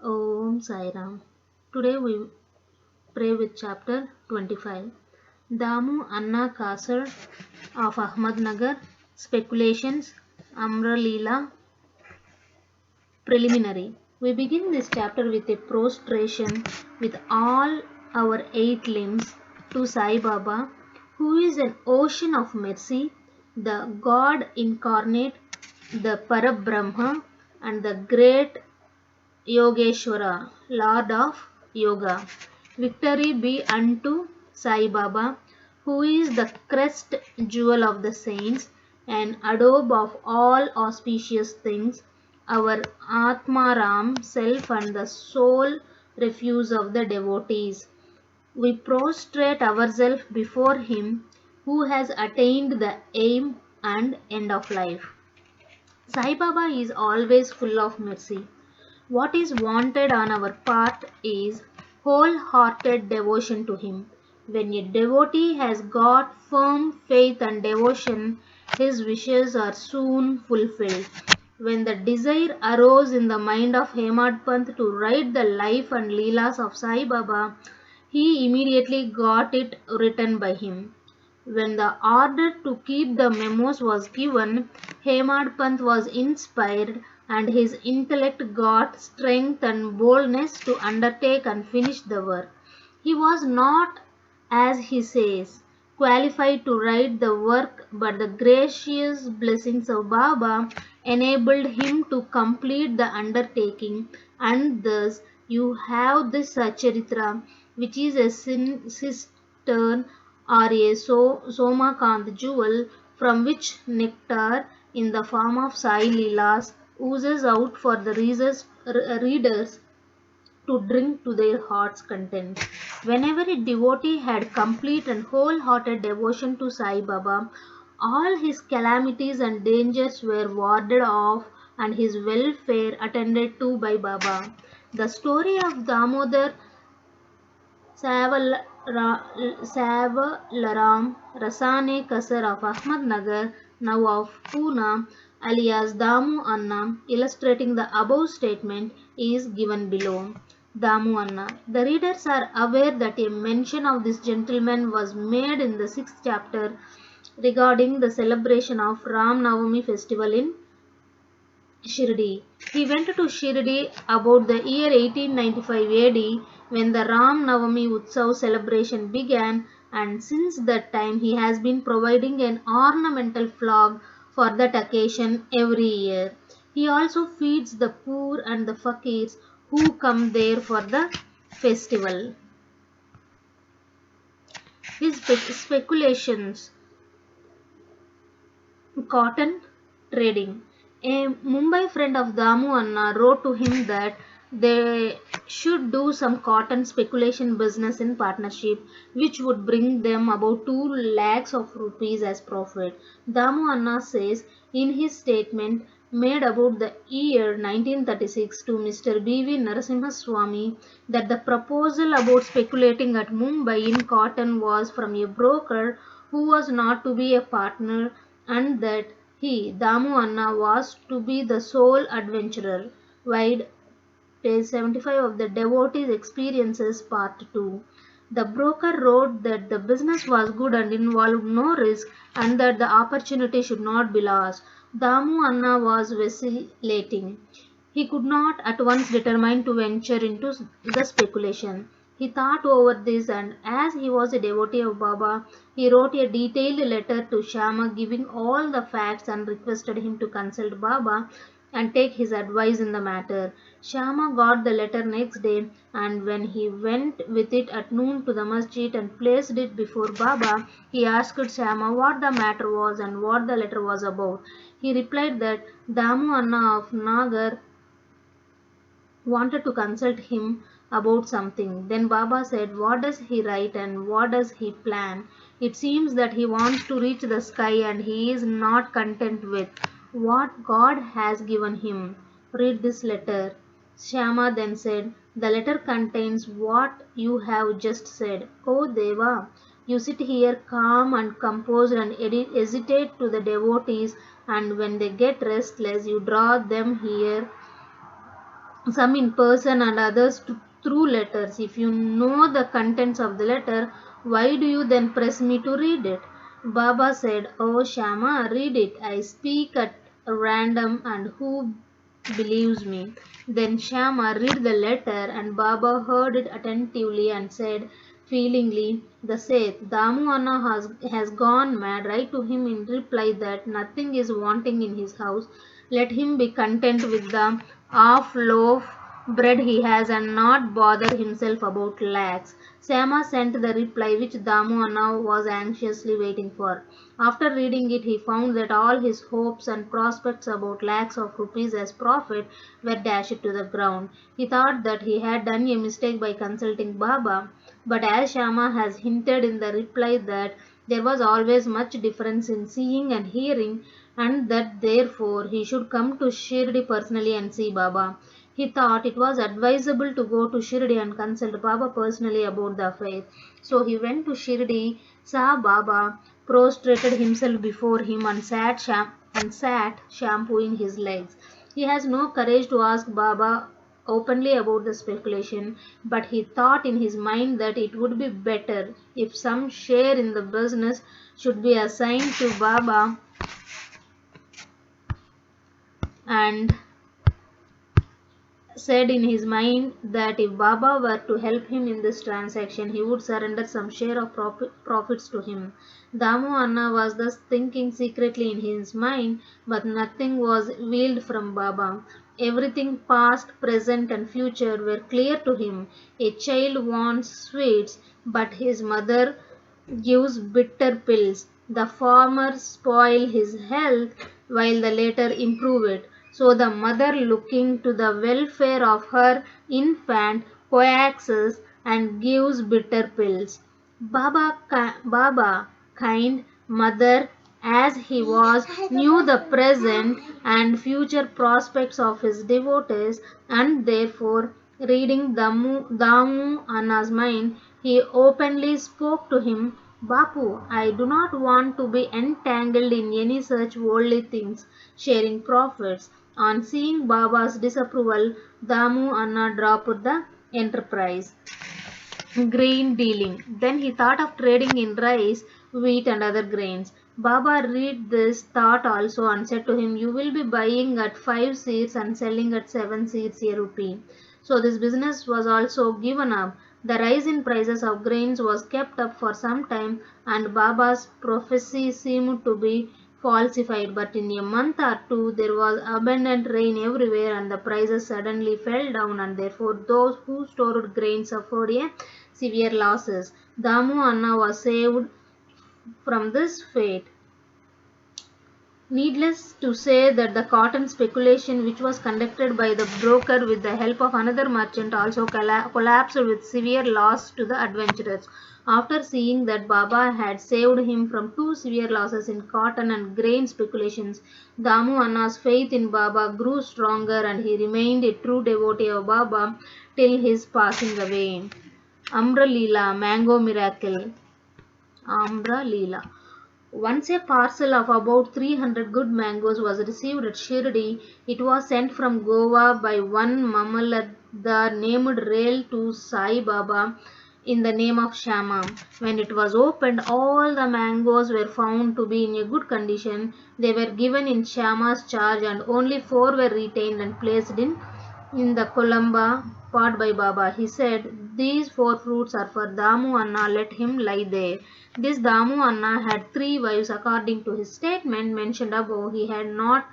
Om Sai Ram. Today we pray with chapter 25. Damu Anna Kasar of Ahmednagar, Speculations, Amra Leela, Preliminary. We begin this chapter with a prostration with all our 8 limbs to Sai Baba, who is an ocean of mercy, the God incarnate, the Parabrahma, and the great Yogeshwara, Lord of Yoga. Victory be unto Sai Baba, who is the crest jewel of the saints and adobe of all auspicious things, our Atmaram, self and the sole refuge of the devotees. We prostrate ourselves before him who has attained the aim and end of life. Sai Baba is always full of mercy. What is wanted on our part is wholehearted devotion to him. When a devotee has got firm faith and devotion, his wishes are soon fulfilled. When the desire arose in the mind of Hemad Pant to write the life and leelas of Sai Baba, he immediately got it written by him. When the order to keep the memos was given, Hemad Pant was inspired and his intellect got strength and boldness to undertake and finish the work. He was not, as he says, qualified to write the work, but the gracious blessings of Baba enabled him to complete the undertaking, and thus you have this Sacharitra, which is a cistern or a Somakant jewel from which nectar in the form of Sai Leelas oozes out for the readers to drink to their heart's content. Whenever a devotee had complete and wholehearted devotion to Sai Baba, all his calamities and dangers were warded off and his welfare attended to by Baba. The story of Damodar Savalaram Rasane Kasar of Ahmednagar, now of Pune, alias Damu Anna, illustrating the above statement, is given below. Damu Anna. The readers are aware that a mention of this gentleman was made in the 6th chapter regarding the celebration of Ram Navami festival in Shirdi. He went to Shirdi about the year 1895 AD when the Ram Navami Utsav celebration began, and since that time he has been providing an ornamental flag for that occasion every year. He also feeds the poor and the fakirs who come there for the festival. His speculations. Cotton trading. A Mumbai friend of Damu Anna wrote to him that they should do some cotton speculation business in partnership, which would bring them about 2 lakhs of rupees as profit. Damu Anna says in his statement made about the year 1936 to Mr. B.V. Narasimha Swami that the proposal about speculating at Mumbai in cotton was from a broker who was not to be a partner, and that he, Damu Anna, was to be the sole adventurer. Wide, page 75 of the Devotee's Experiences, Part 2. The broker wrote that the business was good and involved no risk, and that the opportunity should not be lost. Damu Anna was vacillating. He could not at once determine to venture into the speculation. He thought over this, and as he was a devotee of Baba, he wrote a detailed letter to Shama giving all the facts and requested him to consult Baba and take his advice in the matter. Shama got the letter next day, and when he went with it at noon to the masjid and placed it before Baba, he asked Shama what the matter was and what the letter was about. He replied that Damu Anna of Nagar wanted to consult him about something. Then Baba said, what does he write and what does he plan? It seems that he wants to reach the sky and he is not content with what God has given him. Read this letter. Shama then said, the letter contains what you have just said. O Deva, you sit here calm and composed and hesitate to the devotees, and when they get restless, you draw them here some in person and others through letters. If you know the contents of the letter, why do you then press me to read it? Baba said, "Oh Shama, read it. I speak at random and who believes me?" Then Shama read the letter and Baba heard it attentively and said feelingly, "The Seth, Damu Anna has gone mad. Write to him in reply that nothing is wanting in his house. Let him be content with the half loaf bread he has and not bother himself about lakhs." Sama sent the reply which Damu Anna was anxiously waiting for. After reading it, he found that all his hopes and prospects about lakhs of rupees as profit were dashed to the ground. He thought that he had done a mistake by consulting Baba, but as Shama has hinted in the reply that there was always much difference in seeing and hearing, and that therefore he should come to Shirdi personally and see Baba. He thought it was advisable to go to Shirdi and consult Baba personally about the affair. So he went to Shirdi, saw Baba, prostrated himself before him and sat shampooing his legs. He has no courage to ask Baba openly about the speculation, but he thought in his mind that it would be better if some share in the business should be assigned to Baba, and said in his mind that if Baba were to help him in this transaction, he would surrender some share of profits to him. Damu Anna was thus thinking secretly in his mind, but nothing was veiled from Baba. Everything past, present, and future were clear to him. A child wants sweets, but his mother gives bitter pills. The former spoil his health, while the latter improve it. So the mother, looking to the welfare of her infant, coaxes and gives bitter pills. Baba, kind mother as he was, knew the present and future prospects of his devotees, and therefore, reading Damu Anna's mind, he openly spoke to him. "Bapu, I do not want to be entangled in any such worldly things, sharing profits." On seeing Baba's disapproval, Damu Anna dropped the enterprise. Grain dealing. Then he thought of trading in rice, wheat, and other grains. Baba read this thought also and said to him, "You will be buying at 5 seeds and selling at 7 seeds a rupee." So this business was also given up. The rise in prices of grains was kept up for some time, and Baba's prophecy seemed to be falsified, but in a month or two there was abundant rain everywhere and the prices suddenly fell down, and therefore those who stored grain suffered a severe losses. Damu Anna was saved from this fate. Needless to say that the cotton speculation which was conducted by the broker with the help of another merchant also collapsed with severe loss to the adventurers. After seeing that Baba had saved him from two severe losses in cotton and grain speculations, Damu Anna's faith in Baba grew stronger and he remained a true devotee of Baba till his passing away. Amra Leela, Mango Miracle. Amra Leela. Once a parcel of about 300 good mangoes was received at Shirdi. It was sent from Goa by one Mamaladar named Rail to Sai Baba in the name of Shama. When it was opened, all the mangoes were found to be in a good condition. They were given in Shama's charge and only 4 were retained and placed in the Columba pot by Baba. He said, "These 4 fruits are for Damu Anna, let him lie there." This Damu Anna had 3 wives according to his statement mentioned above. He had not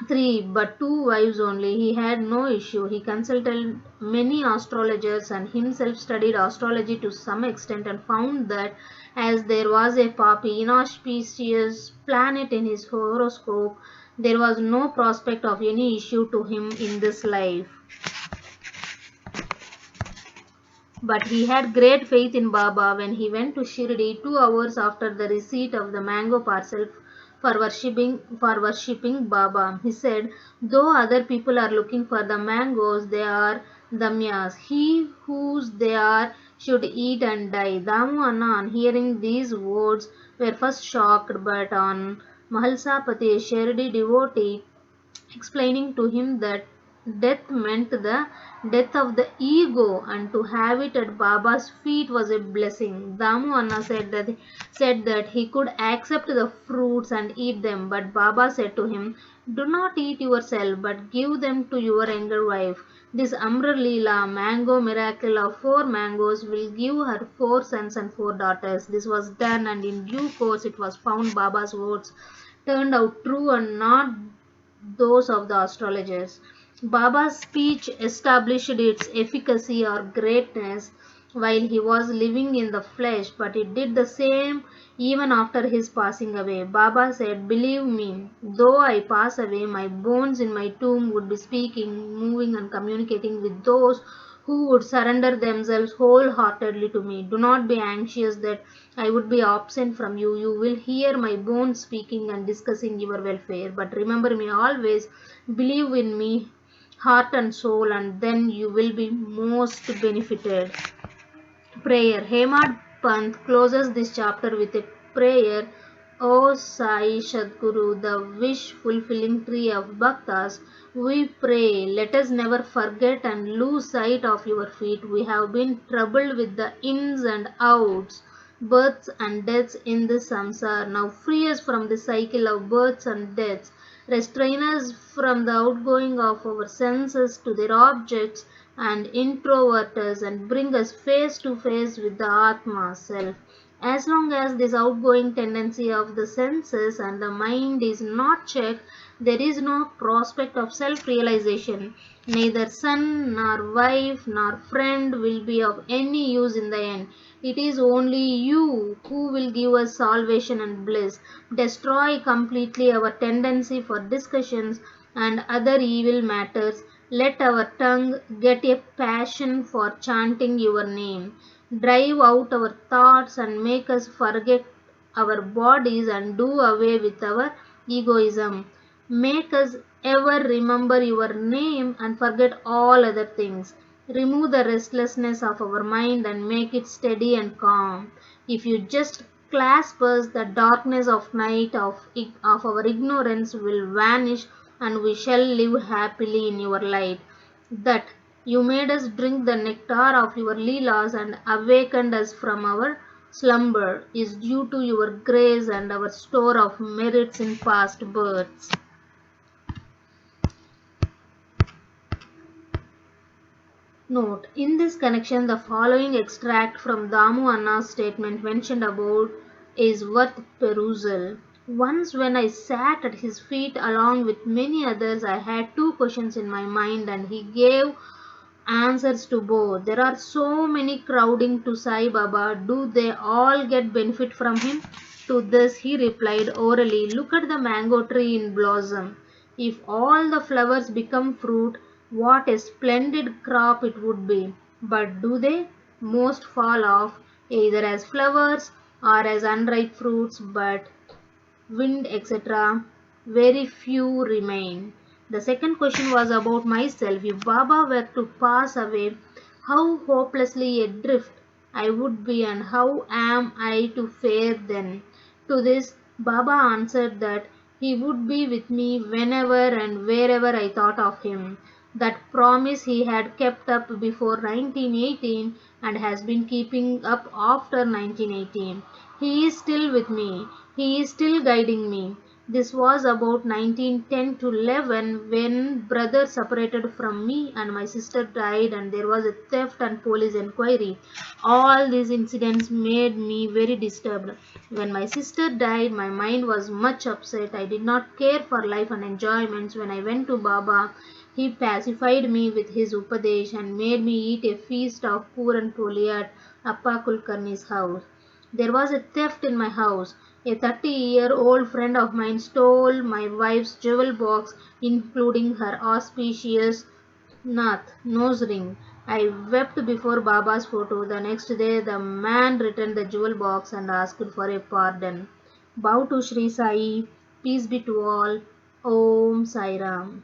3 but 2 wives only. He had no issue. He consulted many astrologers and himself studied astrology to some extent and found that as there was a Papi, inauspicious planet in his horoscope, there was no prospect of any issue to him in this life. But he had great faith in Baba. When he went to Shirdi 2 hours after the receipt of the mango parcel for worshipping Baba, he said, "Though other people are looking for the mangoes, they are damyas. He whose they are should eat and die." Damu Anna, on hearing these words, were first shocked, but on Mahalsapati, a Shirdi devotee, explaining to him that death meant the death of the ego, and to have it at Baba's feet was a blessing. Damu Anna said that he could accept the fruits and eat them, but Baba said to him, "Do not eat yourself, but give them to your younger wife. This Amra Leela, mango miracle of 4 mangoes, will give her 4 sons and 4 daughters." This was done, and in due course it was found Baba's words turned out true and not those of the astrologers. Baba's speech established its efficacy or greatness while he was living in the flesh, but it did the same even after his passing away. Baba said, "Believe me, though I pass away, my bones in my tomb would be speaking, moving, and communicating with those who would surrender themselves wholeheartedly to me. Do not be anxious that I would be absent from you. You will hear my bones speaking and discussing your welfare. But remember me always, believe in me, heart and soul, and then you will be most benefited." Prayer. Hemad Pant closes this chapter with a prayer. O Sai Sadguru, the wish-fulfilling tree of Bhaktas, we pray, let us never forget and lose sight of your feet. We have been troubled with the ins and outs, births and deaths in this samsara. Now free us from the cycle of births and deaths. Restrain us from the outgoing of our senses to their objects and introvert us and bring us face to face with the Atma self. As long as this outgoing tendency of the senses and the mind is not checked, there is no prospect of self-realization. Neither son, nor wife, nor friend will be of any use in the end. It is only you who will give us salvation and bliss. Destroy completely our tendency for discussions and other evil matters. Let our tongue get a passion for chanting your name. Drive out our thoughts and make us forget our bodies and do away with our egoism. Make us ever remember your name and forget all other things. Remove the restlessness of our mind and make it steady and calm. If you just clasp us, the darkness of night of our ignorance will vanish and we shall live happily in your light. That you made us drink the nectar of your Leelas and awakened us from our slumber is due to your grace and our store of merits in past births. Note: in this connection, the following extract from Damu Anna's statement mentioned above is worth perusal. Once when I sat at his feet along with many others, I had 2 questions in my mind and he gave answers to both. There are so many crowding to Sai Baba. Do they all get benefit from him? To this he replied orally, "Look at the mango tree in blossom. If all the flowers become fruit, what a splendid crop it would be. But do they? Most fall off, either as flowers or as unripe fruits, but wind, etc. Very few remain." The second question was about myself. If Baba were to pass away, how hopelessly adrift I would be, and how am I to fare then? To this, Baba answered that he would be with me whenever and wherever I thought of him. That promise he had kept up before 1918 and has been keeping up after 1918. He is still with me. He is still guiding me. This was about 1910 to 11 when brother separated from me and my sister died and there was a theft and police inquiry. All these incidents made me very disturbed. When my sister died, my mind was much upset. I did not care for life and enjoyments. When I went to Baba, he pacified me with his Upadesh and made me eat a feast of Puran Poli at Appa Kulkarni's house. There was a theft in my house. A 30-year-old friend of mine stole my wife's jewel box, including her auspicious nose ring. I wept before Baba's photo. The next day, the man returned the jewel box and asked for a pardon. Bow to Sri Sai. Peace be to all. Om Sai Ram.